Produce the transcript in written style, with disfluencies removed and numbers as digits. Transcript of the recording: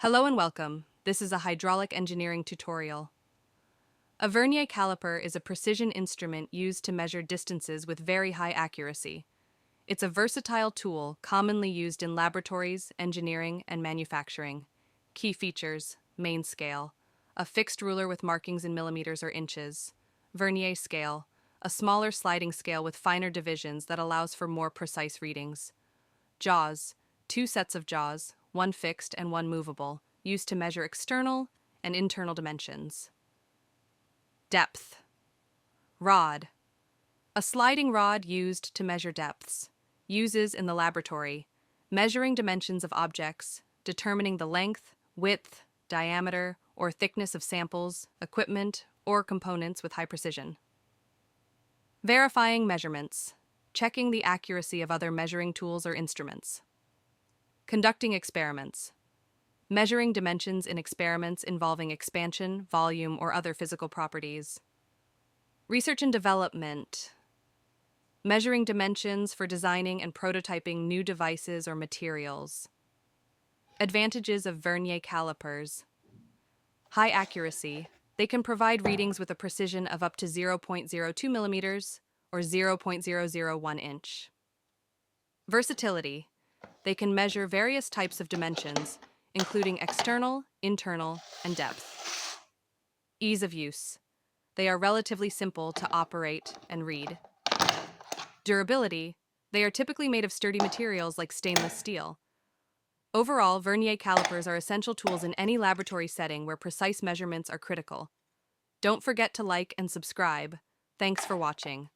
Hello and welcome. This is a hydraulic engineering tutorial. A Vernier caliper is a precision instrument used to measure distances with very high accuracy. It's a versatile tool commonly used in laboratories, engineering, and manufacturing. Key features: main scale, a fixed ruler with markings in millimeters or inches. Vernier scale, a smaller sliding scale with finer divisions that allows for more precise readings. Jaws, two sets of jaws, one fixed and one movable, used to measure external and internal dimensions. Depth. Rod, a sliding rod used to measure depths. Uses in the laboratory, measuring dimensions of objects, determining the length, width, diameter, or thickness of samples, equipment, or components with high precision. Verifying measurements, checking the accuracy of other measuring tools or instruments. Conducting experiments, measuring dimensions in experiments involving expansion, volume, or other physical properties. Research and development, measuring dimensions for designing and prototyping new devices or materials. Advantages of Vernier calipers. High accuracy. They can provide readings with a precision of up to 0.02 millimeters or 0.001 inch. Versatility. They can measure various types of dimensions, including external, internal, and depth. Ease of use. They are relatively simple to operate and read. Durability. They are typically made of sturdy materials like stainless steel. Overall, Vernier calipers are essential tools in any laboratory setting where precise measurements are critical. Don't forget to like and subscribe. Thanks for watching.